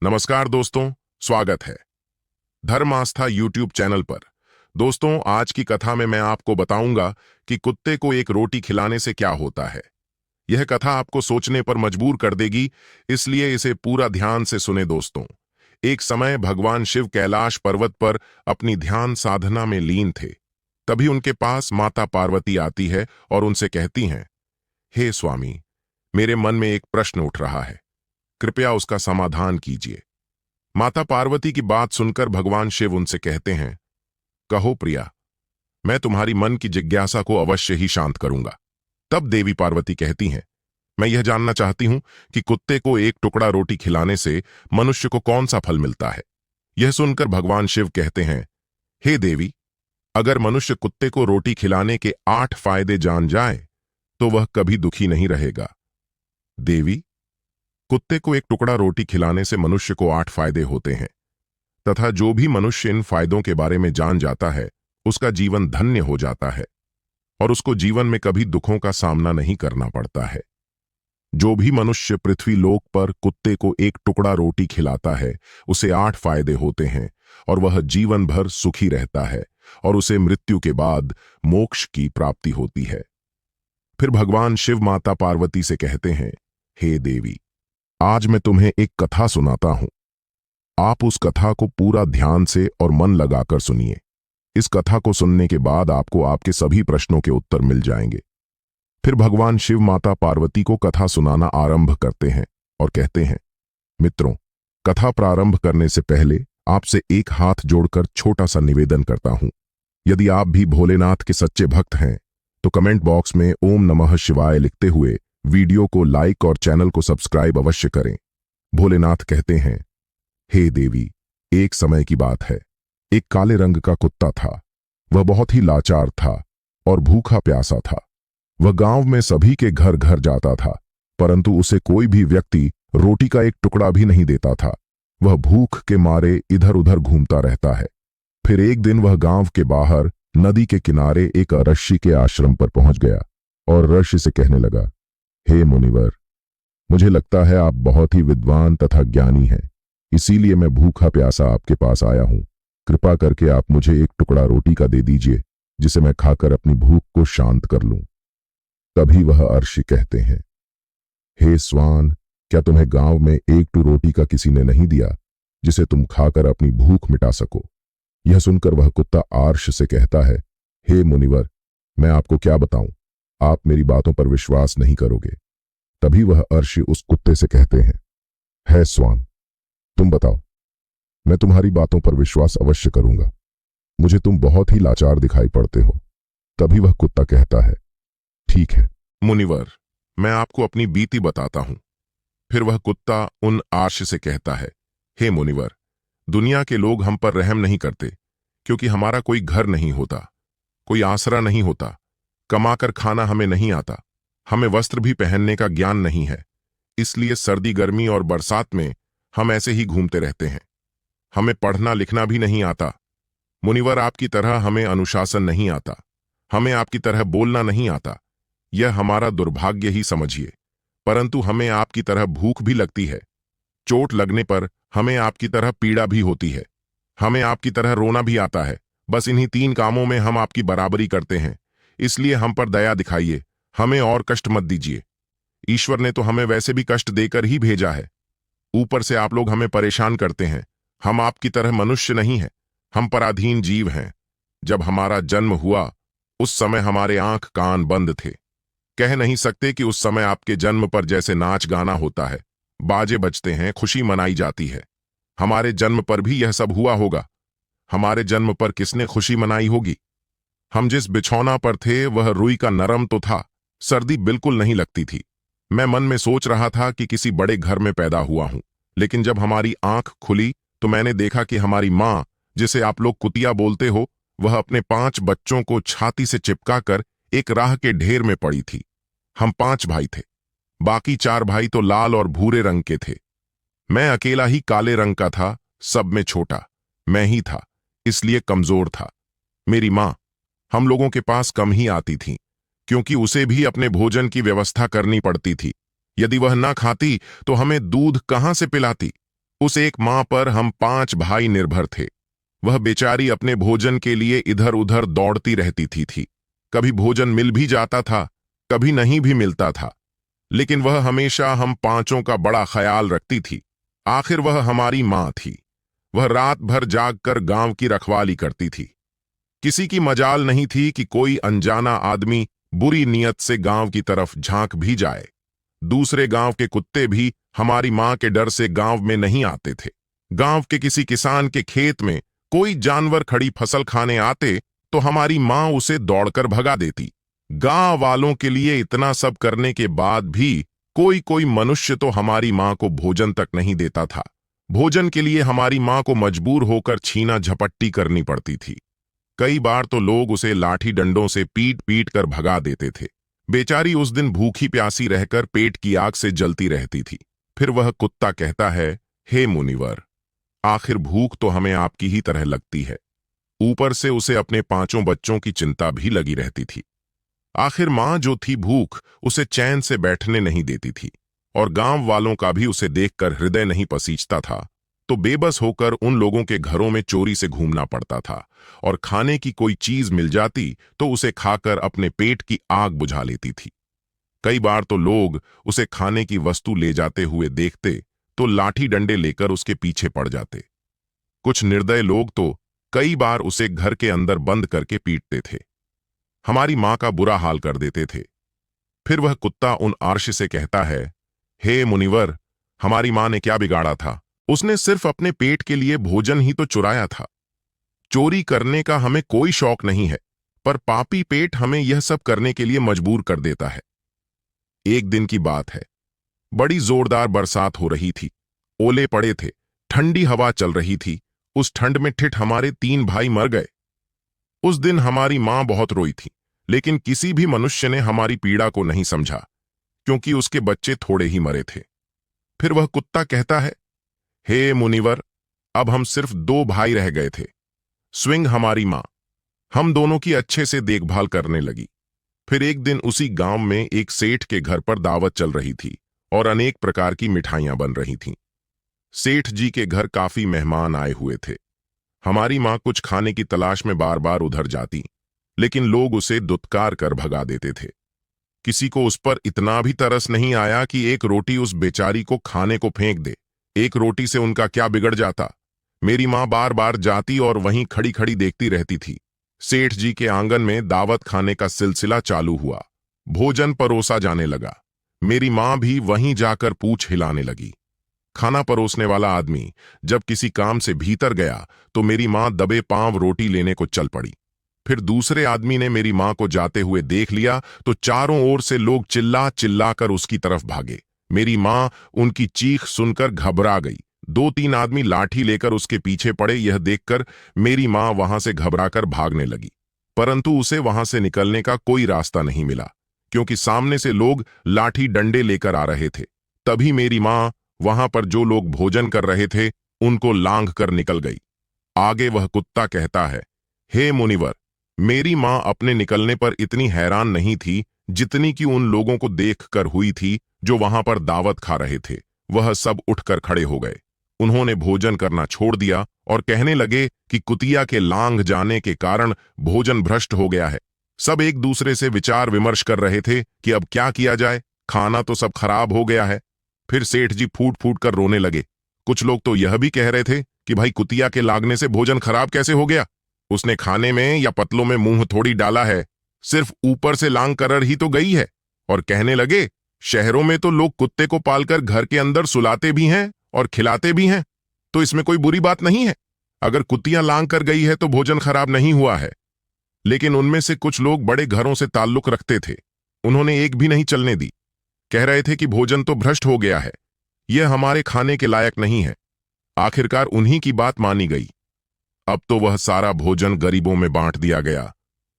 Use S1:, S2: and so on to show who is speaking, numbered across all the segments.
S1: नमस्कार दोस्तों, स्वागत है धर्म आस्था यूट्यूब चैनल पर। दोस्तों, आज की कथा में मैं आपको बताऊंगा कि कुत्ते को एक रोटी खिलाने से क्या होता है। यह कथा आपको सोचने पर मजबूर कर देगी, इसलिए इसे पूरा ध्यान से सुने दोस्तों। एक समय भगवान शिव कैलाश पर्वत पर अपनी ध्यान साधना में लीन थे। तभी उनके पास माता पार्वती आती है और उनसे कहती हैं, हे स्वामी, मेरे मन में एक प्रश्न उठ रहा है, कृपया उसका समाधान कीजिए। माता पार्वती की बात सुनकर भगवान शिव उनसे कहते हैं, कहो प्रिया, मैं तुम्हारी मन की जिज्ञासा को अवश्य ही शांत करूंगा। तब देवी पार्वती कहती हैं, मैं यह जानना चाहती हूं कि कुत्ते को एक टुकड़ा रोटी खिलाने से मनुष्य को कौन सा फल मिलता है। यह सुनकर भगवान शिव कहते हैं, हे देवी, अगर मनुष्य कुत्ते को रोटी खिलाने के 8 फायदे जान जाए तो वह कभी दुखी नहीं रहेगा। देवी, कुत्ते को एक टुकड़ा रोटी खिलाने से मनुष्य को 8 फायदे होते हैं, तथा जो भी मनुष्य इन फायदों के बारे में जान जाता है उसका जीवन धन्य हो जाता है और उसको जीवन में कभी दुखों का सामना नहीं करना पड़ता है। जो भी मनुष्य पृथ्वी लोक पर कुत्ते को एक टुकड़ा रोटी खिलाता है उसे 8 फायदे होते हैं और वह जीवन भर सुखी रहता है और उसे मृत्यु के बाद मोक्ष की प्राप्ति होती है। फिर भगवान शिव माता पार्वती से कहते हैं, हे देवी, आज मैं तुम्हें एक कथा सुनाता हूं। आप उस कथा को पूरा ध्यान से और मन लगाकर सुनिए। इस कथा को सुनने के बाद आपको आपके सभी प्रश्नों के उत्तर मिल जाएंगे। फिर भगवान शिव माता पार्वती को कथा सुनाना आरंभ करते हैं और कहते हैं, मित्रों, कथा प्रारंभ करने से पहले आपसे एक हाथ जोड़कर छोटा सा निवेदन करता हूं। यदि आप भी भोलेनाथ के सच्चे भक्त हैं तो कमेंट बॉक्स में ओम नमः शिवाय लिखते हुए वीडियो को लाइक और चैनल को सब्सक्राइब अवश्य करें। भोलेनाथ कहते हैं, हे देवी, एक समय की बात है। एक काले रंग का कुत्ता था। वह बहुत ही लाचार था और भूखा प्यासा था। वह गांव में सभी के घर घर जाता था, परंतु उसे कोई भी व्यक्ति रोटी का एक टुकड़ा भी नहीं देता था। वह भूख के मारे इधर उधर घूमता रहता है। फिर एक दिन वह गांव के बाहर नदी के किनारे एक ऋषि के आश्रम पर पहुंच गया और ऋषि से कहने लगा, हे मुनिवर, मुझे लगता है आप बहुत ही विद्वान तथा ज्ञानी हैं, इसीलिए मैं भूखा प्यासा आपके पास आया हूं। कृपा करके आप मुझे एक टुकड़ा रोटी का दे दीजिए, जिसे मैं खाकर अपनी भूख को शांत कर लूं। तभी वह ऋषि कहते हैं, हे स्वान, क्या तुम्हें गांव में एक टू रोटी का किसी ने नहीं दिया जिसे तुम खाकर अपनी भूख मिटा सको। यह सुनकर वह कुत्ता आर्ष से कहता है, हे मुनिवर, मैं आपको क्या बताऊं, आप मेरी बातों पर विश्वास नहीं करोगे। तभी वह ऋषि उस कुत्ते से कहते हैं, हे स्वान, तुम बताओ, मैं तुम्हारी बातों पर विश्वास अवश्य करूंगा। मुझे तुम बहुत ही लाचार दिखाई पड़ते हो। तभी वह कुत्ता कहता है, ठीक है मुनिवर, मैं आपको अपनी बीती बताता हूं। फिर वह कुत्ता उन आर्ष से कहता है, हे मुनिवर, दुनिया के लोग हम पर रहम नहीं करते, क्योंकि हमारा कोई घर नहीं होता, कोई आसरा नहीं होता, कमाकर खाना हमें नहीं आता, हमें वस्त्र भी पहनने का ज्ञान नहीं है। इसलिए सर्दी गर्मी और बरसात में हम ऐसे ही घूमते रहते हैं। हमें पढ़ना लिखना भी नहीं आता। मुनिवर, आपकी तरह हमें अनुशासन नहीं आता, हमें आपकी तरह बोलना नहीं आता। यह हमारा दुर्भाग्य ही समझिए, परंतु हमें आपकी तरह भूख भी लगती है। चोट लगने पर हमें आपकी तरह पीड़ा भी होती है। हमें आपकी तरह रोना भी आता है। बस इन्हीं 3 कामों में हम आपकी बराबरी करते हैं। इसलिए हम पर दया दिखाइए, हमें और कष्ट मत दीजिए। ईश्वर ने तो हमें वैसे भी कष्ट देकर ही भेजा है, ऊपर से आप लोग हमें परेशान करते हैं। हम आपकी तरह मनुष्य नहीं हैं, हम पराधीन जीव हैं। जब हमारा जन्म हुआ उस समय हमारे आंख कान बंद थे। कह नहीं सकते कि उस समय आपके जन्म पर जैसे नाच गाना होता है, बाजे बजते हैं, खुशी मनाई जाती है। हमारे जन्म पर भी यह सब हुआ होगा। हमारे जन्म पर किसने खुशी मनाई होगी? हम जिस बिछौना पर थे वह रुई का नरम तो था, सर्दी बिल्कुल नहीं लगती थी। मैं मन में सोच रहा था कि किसी बड़े घर में पैदा हुआ हूं, लेकिन जब हमारी आंख खुली तो मैंने देखा कि हमारी मां, जिसे आप लोग कुतिया बोलते हो, वह अपने 5 बच्चों को छाती से चिपकाकर एक राह के ढेर में पड़ी थी। हम 5 भाई थे, बाकी 4 भाई तो लाल और भूरे रंग के थे। मैं अकेला ही काले रंग का था, सब में छोटा मैं ही था, इसलिए कमजोर था। मेरी मां हम लोगों के पास कम ही आती थी, क्योंकि उसे भी अपने भोजन की व्यवस्था करनी पड़ती थी। यदि वह ना खाती तो हमें दूध कहां से पिलाती। उस एक माँ पर हम 5 भाई निर्भर थे। वह बेचारी अपने भोजन के लिए इधर उधर दौड़ती रहती थी। कभी भोजन मिल भी जाता था, कभी नहीं भी मिलता था, लेकिन वह हमेशा हम पांचों का बड़ा ख्याल रखती थी। आखिर वह हमारी माँ थी। वह रात भर जागकर गांव की रखवाली करती थी। किसी की मजाल नहीं थी कि कोई अनजाना आदमी बुरी नीयत से गांव की तरफ झांक भी जाए। दूसरे गांव के कुत्ते भी हमारी मां के डर से गांव में नहीं आते थे। गांव के किसी किसान के खेत में कोई जानवर खड़ी फसल खाने आते तो हमारी मां उसे दौड़कर भगा देती। गांव वालों के लिए इतना सब करने के बाद भी कोई कोई मनुष्य तो हमारी मां को भोजन तक नहीं देता था। भोजन के लिए हमारी मां को मजबूर होकर छीना झपट्टी करनी पड़ती थी। कई बार तो लोग उसे लाठी डंडों से पीट पीट कर भगा देते थे। बेचारी उस दिन भूखी प्यासी रहकर पेट की आग से जलती रहती थी। फिर वह कुत्ता कहता है, हे मुनिवर, आखिर भूख तो हमें आपकी ही तरह लगती है। ऊपर से उसे अपने 5 बच्चों की चिंता भी लगी रहती थी। आखिर मां जो थी, भूख उसे चैन से बैठने नहीं देती थी और गांव वालों का भी उसे देखकर हृदय नहीं पसीजता था, तो बेबस होकर उन लोगों के घरों में चोरी से घूमना पड़ता था और खाने की कोई चीज मिल जाती तो उसे खाकर अपने पेट की आग बुझा लेती थी। कई बार तो लोग उसे खाने की वस्तु ले जाते हुए देखते तो लाठी डंडे लेकर उसके पीछे पड़ जाते। कुछ निर्दय लोग तो कई बार उसे घर के अंदर बंद करके पीटते थे। हमारी मां का बुरा हाल कर देते थे। फिर वह कुत्ता उन आर्ष से कहता है, हे मुनिवर, हमारी मां ने क्या बिगाड़ा था? उसने सिर्फ अपने पेट के लिए भोजन ही तो चुराया था। चोरी करने का हमें कोई शौक नहीं है, पर पापी पेट हमें यह सब करने के लिए मजबूर कर देता है। एक दिन की बात है। बड़ी जोरदार बरसात हो रही थी। ओले पड़े थे, ठंडी हवा चल रही थी। उस ठंड में ठिठ हमारे 3 भाई मर गए। उस दिन हमारी मां बहुत रोई थी, लेकिन किसी भी मनुष्य ने हमारी पीड़ा को नहीं समझा, क्योंकि उसके बच्चे थोड़े ही मरे थे। फिर वह कुत्ता कहता है, हे मुनिवर, अब हम सिर्फ 2 भाई रह गए थे। स्विंग हमारी मां हम दोनों की अच्छे से देखभाल करने लगी। फिर एक दिन उसी गांव में एक सेठ के घर पर दावत चल रही थी और अनेक प्रकार की मिठाइयां बन रही थीं। सेठ जी के घर काफी मेहमान आए हुए थे। हमारी मां कुछ खाने की तलाश में बार बार उधर जाती, लेकिन लोग उसे दुत्कार कर भगा देते थे। किसी को उस पर इतना भी तरस नहीं आया कि एक रोटी उस बेचारी को खाने को फेंक दे। एक रोटी से उनका क्या बिगड़ जाता? मेरी मां बार बार जाती और वहीं खड़ी खड़ी देखती रहती थी। सेठ जी के आंगन में दावत खाने का सिलसिला चालू हुआ। भोजन परोसा जाने लगा। मेरी मां भी वहीं जाकर पूंछ हिलाने लगी। खाना परोसने वाला आदमी जब किसी काम से भीतर गया तो मेरी मां दबे पांव रोटी लेने को चल पड़ी। फिर दूसरे आदमी ने मेरी मां को जाते हुए देख लिया तो चारों ओर से लोग चिल्ला चिल्ला कर उसकी तरफ भागे। मेरी मां उनकी चीख सुनकर घबरा गई। 2-3 आदमी लाठी लेकर उसके पीछे पड़े। यह देखकर मेरी मां वहां से घबराकर भागने लगी, परंतु उसे वहां से निकलने का कोई रास्ता नहीं मिला, क्योंकि सामने से लोग लाठी डंडे लेकर आ रहे थे। तभी मेरी मां वहां पर जो लोग भोजन कर रहे थे उनको लांघ कर निकल गई। आगे वह कुत्ता कहता है, हे मुनिवर, मेरी मां अपने निकलने पर इतनी हैरान नहीं थी जितनी कि उन लोगों को देखकर हुई थी जो वहां पर दावत खा रहे थे। वह सब उठकर खड़े हो गए। उन्होंने भोजन करना छोड़ दिया और कहने लगे कि कुतिया के लांघ जाने के कारण भोजन भ्रष्ट हो गया है। सब एक दूसरे से विचार विमर्श कर रहे थे कि अब क्या किया जाए, खाना तो सब खराब हो गया है। फिर सेठ जी फूट फूट कर रोने लगे। कुछ लोग तो यह भी कह रहे थे कि भाई, कुतिया के लागने से भोजन खराब कैसे हो गया? उसने खाने में या पतलों में मुंह थोड़ी डाला है, सिर्फ ऊपर से लांग कर ही तो गई है। और कहने लगे, शहरों में तो लोग कुत्ते को पालकर घर के अंदर सुलाते भी हैं और खिलाते भी हैं, तो इसमें कोई बुरी बात नहीं है। अगर कुतिया लांग कर गई है तो भोजन खराब नहीं हुआ है। लेकिन उनमें से कुछ लोग बड़े घरों से ताल्लुक रखते थे। उन्होंने एक भी नहीं चलने दी। कह रहे थे कि भोजन तो भ्रष्ट हो गया है, यह हमारे खाने के लायक नहीं है। आखिरकार उन्हीं की बात मानी गई। अब तो वह सारा भोजन गरीबों में बांट दिया गया।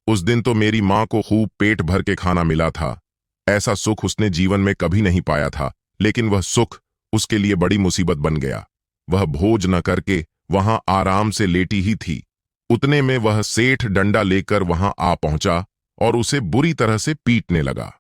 S1: उस दिन तो मेरी मां को खूब पेट भर के खाना मिला था। ऐसा सुख उसने जीवन में कभी नहीं पाया था, लेकिन वह सुख उसके लिए बड़ी मुसीबत बन गया। वह भोज न करके वहां आराम से लेटी ही थी। उतने में वह सेठ डंडा लेकर वहां आ पहुंचा और उसे बुरी तरह से पीटने लगा।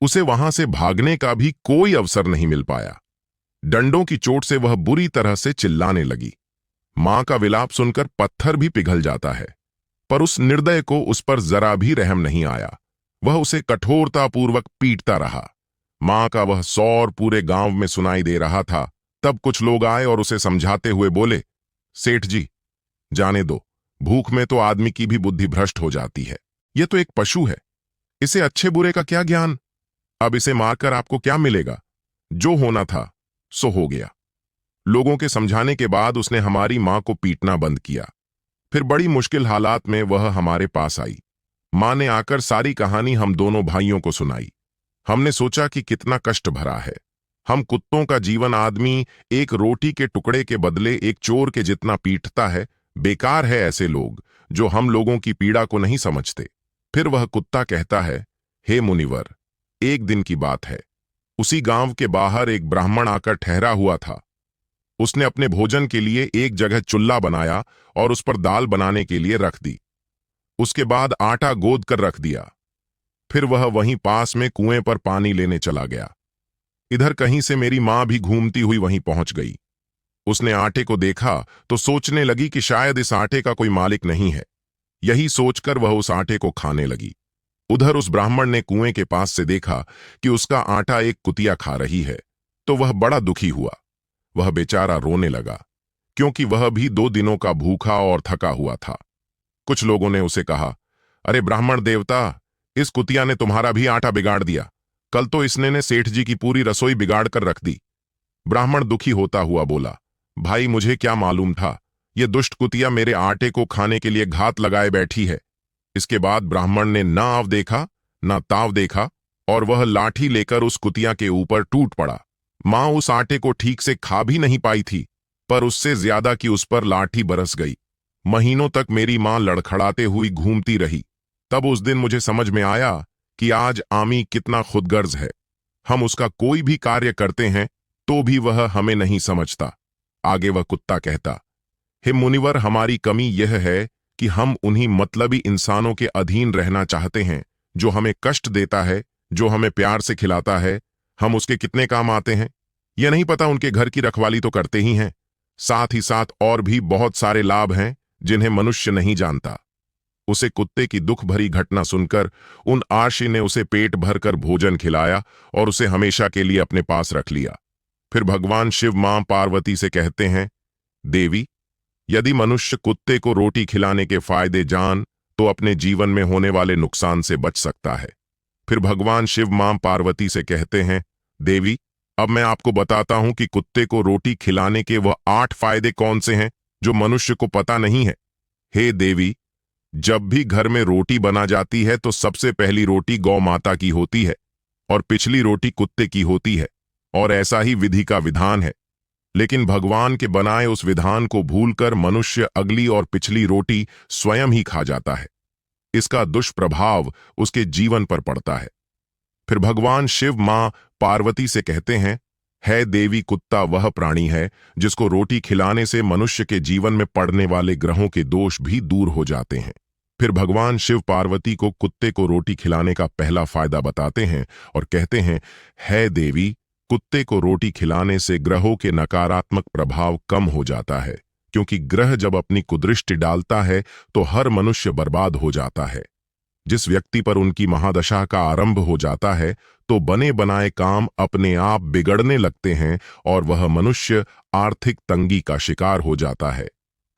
S1: उसे वहां से भागने का भी कोई अवसर नहीं मिल पाया। डंडों की चोट से वह बुरी तरह से चिल्लाने लगी। मां का विलाप सुनकर पत्थर भी पिघल जाता है, पर उस निर्दय को उस पर जरा भी रहम नहीं आया। वह उसे कठोरतापूर्वक पीटता रहा। मां का वह सौर पूरे गांव में सुनाई दे रहा था। तब कुछ लोग आए और उसे समझाते हुए बोले, सेठ जी, जाने दो, भूख में तो आदमी की भी बुद्धि भ्रष्ट हो जाती है। यह तो एक पशु है, इसे अच्छे बुरे का क्या ज्ञान। अब इसे मारकर आपको क्या मिलेगा? जो होना था सो हो गया। लोगों के समझाने के बाद उसने हमारी मां को पीटना बंद किया। फिर बड़ी मुश्किल हालात में वह हमारे पास आई। मां ने आकर सारी कहानी हम दोनों भाइयों को सुनाई। हमने सोचा कि कितना कष्ट भरा है। हम कुत्तों का जीवन आदमी एक रोटी के टुकड़े के बदले एक चोर के जितना पीटता है। बेकार है ऐसे लोग जो हम लोगों की पीड़ा को नहीं समझते। फिर वह कुत्ता कहता है, हे मुनिवर, एक दिन की बात है। उसी गांव के बाहर एक ब्राह्मण आकर ठहरा हुआ था। उसने अपने भोजन के लिए एक जगह चुल्ला बनाया और उस पर दाल बनाने के लिए रख दी। उसके बाद आटा गोद कर रख दिया। फिर वह वहीं पास में कुएं पर पानी लेने चला गया। इधर कहीं से मेरी मां भी घूमती हुई वहीं पहुंच गई। उसने आटे को देखा तो सोचने लगी कि शायद इस आटे का कोई मालिक नहीं है। यही सोचकर वह उस आटे को खाने लगी। उधर उस ब्राह्मण ने कुएं के पास से देखा कि उसका आटा एक कुतिया खा रही है, तो वह बड़ा दुखी हुआ। वह बेचारा रोने लगा, क्योंकि वह भी 2 दिनों का भूखा और थका हुआ था। कुछ लोगों ने उसे कहा, अरे ब्राह्मण देवता, इस कुतिया ने तुम्हारा भी आटा बिगाड़ दिया। कल तो इसने ने सेठ जी की पूरी रसोई बिगाड़ कर रख दी। ब्राह्मण दुखी होता हुआ बोला, भाई मुझे क्या मालूम था, ये दुष्ट कुतिया मेरे आटे को खाने के लिए घात लगाए बैठी है। इसके बाद ब्राह्मण ने ना आव देखा ना ताव देखा और वह लाठी लेकर उस कुतिया के ऊपर टूट पड़ा। मां उस आटे को ठीक से खा भी नहीं पाई थी, पर उससे ज्यादा कि उस पर लाठी बरस गई। महीनों तक मेरी मां लड़खड़ाते हुई घूमती रही। तब उस दिन मुझे समझ में आया कि आज आमी कितना खुदगर्ज है। हम उसका कोई भी कार्य करते हैं तो भी वह हमें नहीं समझता। आगे वह कुत्ता कहता, हे मुनिवर, हमारी कमी यह है कि हम उन्हीं मतलबी इंसानों के अधीन रहना चाहते हैं जो हमें कष्ट देता है, जो हमें प्यार से खिलाता है। हम उसके कितने काम आते हैं यह नहीं पता। उनके घर की रखवाली तो करते ही हैं, साथ ही साथ और भी बहुत सारे लाभ हैं जिन्हें मनुष्य नहीं जानता। उसे कुत्ते की दुख भरी घटना सुनकर उन आशी ने उसे पेट भरकर भोजन खिलाया और उसे हमेशा के लिए अपने पास रख लिया। फिर भगवान शिव मां पार्वती से कहते हैं, देवी, यदि मनुष्य कुत्ते को रोटी खिलाने के फायदे जान तो अपने जीवन में होने वाले नुकसान से बच सकता है। फिर भगवान शिव मां पार्वती से कहते हैं, देवी, अब मैं आपको बताता हूं कि कुत्ते को रोटी खिलाने के वह 8 फायदे कौन से हैं जो मनुष्य को पता नहीं है। हे देवी, जब भी घर में रोटी बना जाती है तो सबसे पहली रोटी गौ माता की होती है और पिछली रोटी कुत्ते की होती है, और ऐसा ही विधि का विधान है। लेकिन भगवान के बनाए उस विधान को भूलकर मनुष्य अगली और पिछली रोटी स्वयं ही खा जाता है। इसका दुष्प्रभाव उसके जीवन पर पड़ता है। फिर भगवान शिव मां पार्वती से कहते हैं, है देवी, कुत्ता वह प्राणी है जिसको रोटी खिलाने से मनुष्य के जीवन में पड़ने वाले ग्रहों के दोष भी दूर हो जाते हैं। फिर भगवान शिव पार्वती को कुत्ते को रोटी खिलाने का पहला फायदा बताते हैं और कहते हैं, है देवी, कुत्ते को रोटी खिलाने से ग्रहों के नकारात्मक प्रभाव कम हो जाता है, क्योंकि ग्रह जब अपनी कुदृष्टि डालता है तो हर मनुष्य बर्बाद हो जाता है। जिस व्यक्ति पर उनकी महादशा का आरंभ हो जाता है तो बने बनाए काम अपने आप बिगड़ने लगते हैं और वह मनुष्य आर्थिक तंगी का शिकार हो जाता है।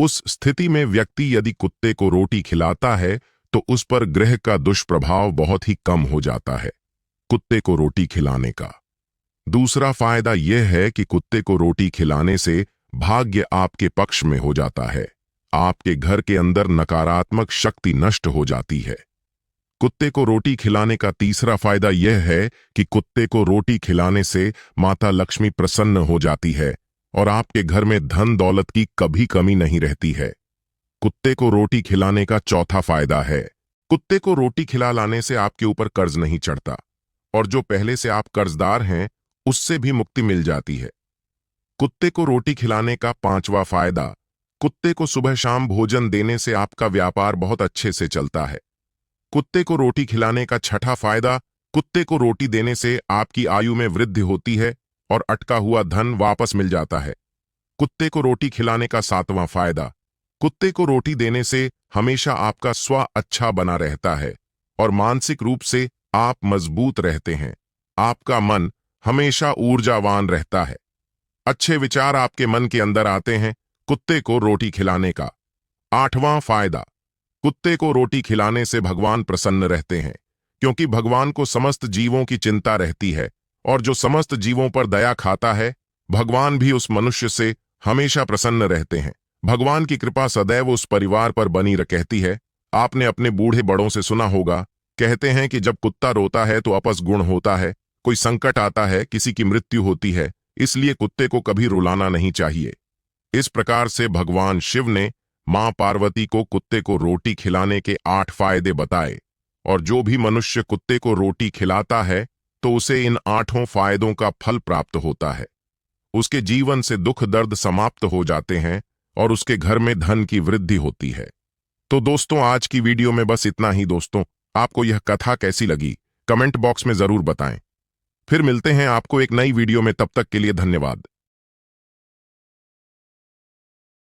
S1: उस स्थिति में व्यक्ति यदि कुत्ते को रोटी खिलाता है तो उस पर ग्रह का दुष्प्रभाव बहुत ही कम हो जाता है। कुत्ते को रोटी खिलाने का दूसरा फायदा यह है कि कुत्ते को रोटी खिलाने से भाग्य आपके पक्ष में हो जाता है। आपके घर के अंदर नकारात्मक शक्ति नष्ट हो जाती है। कुत्ते को रोटी खिलाने का तीसरा फायदा यह है कि कुत्ते को रोटी खिलाने से माता लक्ष्मी प्रसन्न हो जाती है और आपके घर में धन दौलत की कभी कमी नहीं रहती है। कुत्ते को रोटी खिलाने का चौथा फायदा है, कुत्ते को रोटी खिला लाने से आपके ऊपर कर्ज नहीं चढ़ता और जो पहले से आप कर्जदार हैं उससे भी मुक्ति मिल जाती है। कुत्ते को रोटी खिलाने का पांचवा फायदा, कुत्ते को सुबह शाम भोजन देने से आपका व्यापार बहुत अच्छे से चलता है। कुत्ते को रोटी खिलाने का छठा फायदा, कुत्ते को रोटी देने से आपकी आयु में वृद्धि होती है और अटका हुआ धन वापस मिल जाता है। कुत्ते को रोटी खिलाने का 7वां फायदा। कुत्ते को रोटी देने से हमेशा आपका स्व अच्छा बना रहता है और मानसिक रूप से आप मजबूत रहते हैं। आपका मन हमेशा ऊर्जावान रहता है। अच्छे विचार आपके मन के अंदर आते हैं कुत्ते को रोटी खिलाने का। 8वां फायदा। कुत्ते को रोटी खिलाने से भगवान प्रसन्न रहते हैं, क्योंकि भगवान को समस्त जीवों की चिंता रहती है और जो समस्त जीवों पर दया खाता है, भगवान भी उस मनुष्य से हमेशा प्रसन्न रहते हैं। भगवान की कृपा सदैव उस परिवार पर बनी रहती है। आपने अपने बूढ़े बड़ों से सुना होगा, कहते हैं कि जब कुत्ता रोता है तो अपसगुण होता है, कोई संकट आता है, किसी की मृत्यु होती है, इसलिए कुत्ते को कभी रुलाना नहीं चाहिए। इस प्रकार से भगवान शिव ने मां पार्वती को कुत्ते को रोटी खिलाने के 8 फायदे बताए, और जो भी मनुष्य कुत्ते को रोटी खिलाता है तो उसे इन 8 फायदों का फल प्राप्त होता है। उसके जीवन से दुख दर्द समाप्त हो जाते हैं और उसके घर में धन की वृद्धि होती है। तो दोस्तों, आज की वीडियो में बस इतना ही। दोस्तों, आपको यह कथा कैसी लगी कमेंट बॉक्स में जरूर बताएं। फिर मिलते हैं आपको एक नई वीडियो में, तब तक के लिए धन्यवाद।